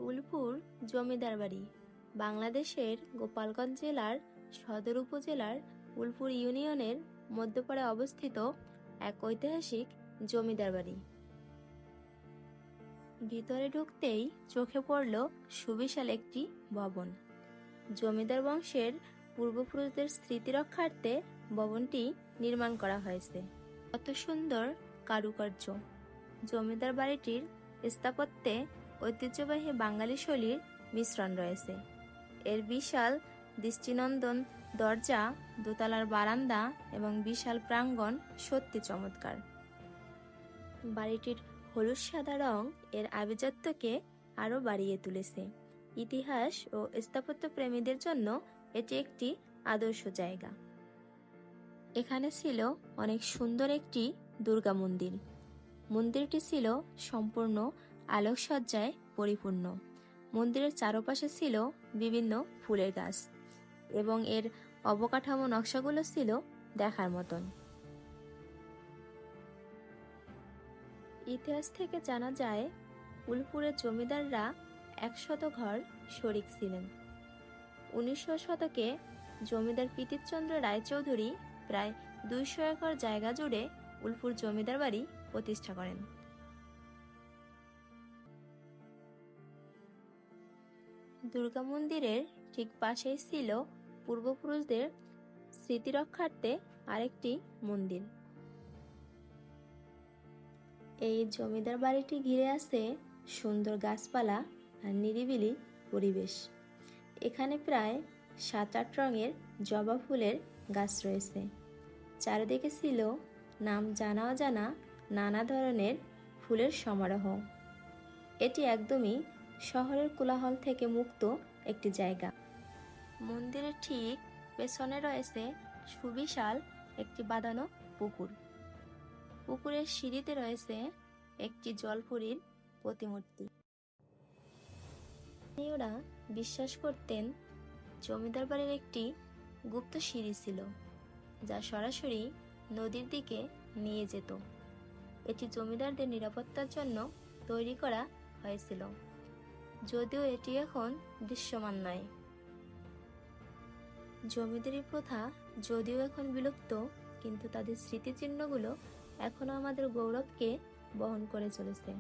উলপুর জমিদার বাড়ি বাংলাদেশের গোপালগঞ্জ জেলার সদর উপজেলার উলপুর ইউনিয়নের মধ্যপাড়ায় অবস্থিত এক ঐতিহাসিক জমিদার বাড়ি। ভিতরে ঢুকতেই চোখে পড়ল সুবিশাল একটি ভবন। জমিদার বংশের পূর্বপুরুষদের স্মৃতি রক্ষার্থে ভবনটি নির্মাণ করা হয়েছে। কত সুন্দর কারুকার্য! জমিদার বাড়িটির স্থাপত্যে ঐতিহ্যবাহী বাঙালি শৈলীর মিশ্রণ রয়েছে। এর বিশাল দৃষ্টিনন্দন দরজা, দোতলার বারান্দা এবং বিশাল প্রাঙ্গণ সত্যি চমৎকার। বাড়িটির হলুদ সাদা রং এর আভিজাত্যকে আরো বাড়িয়ে তুলেছে। ইতিহাস ও স্থাপত্য প্রেমীদের জন্য এটি একটি আদর্শ জায়গা। এখানে ছিল অনেক সুন্দর একটি দুর্গা মন্দির। মন্দিরটি ছিল সম্পূর্ণ আলোকসজ্জায় পরিপূর্ণ। মন্দিরের চারপাশে ছিল বিভিন্ন ফুলের গাছ এবং এর অবকাঠামো নকশাগুলো ছিল দেখার মতন। ইতিহাস থেকে জানা যায়, উলপুরের জমিদাররা 100 ঘর শরিক ছিলেন। 1900 শতকে জমিদার প্রীতিচন্দ্র রায়চৌধুরী প্রায় 200 একর জায়গা জুড়ে উলপুর জমিদার বাড়ি প্রতিষ্ঠা করেন। দুর্গা মন্দিরের ঠিক পাশেই ছিল পূর্বপুরুষদের স্মৃতি রক্ষার্থে আরেকটি মন্দির। এই জমিদার বাড়িটি ঘিরে আছে সুন্দর গাছপালা আর নিরিবিলি পরিবেশ। এখানে প্রায় 7-8 রঙের জবা ফুলের গাছ রয়েছে। চারিদিকে ছিল নাম জানা অজানা নানা ধরনের ফুলের সমারোহ। এটি একদমই শহরের কোলাহল থেকে মুক্ত একটি জায়গা। মন্দিরের ঠিক পেছনে রয়েছে সুবিশাল একটি বাঁধানো পুকুর। পুকুরের সিঁড়িতে রয়েছে একটি জলপরীর প্রতিমূর্তি। স্থানীয়রা বিশ্বাস করতেন জমিদার বাড়ির একটি গুপ্ত সিঁড়ি ছিল, যা সরাসরি নদীর দিকে নিয়ে যেত। এটি জমিদারদের নিরাপত্তার জন্য তৈরি করা হয়েছিল, যদিও এটি এখন দৃশ্যমান নয়। জমিদারি প্রথা যদিও এখন বিলুপ্ত, কিন্তু তাদের স্মৃতিচিহ্নগুলো এখনো আমাদের গৌরবকে বহন করে চলেছে।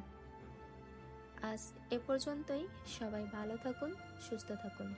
আজ এ পর্যন্তই। সবাই ভালো থাকুন, সুস্থ থাকুন।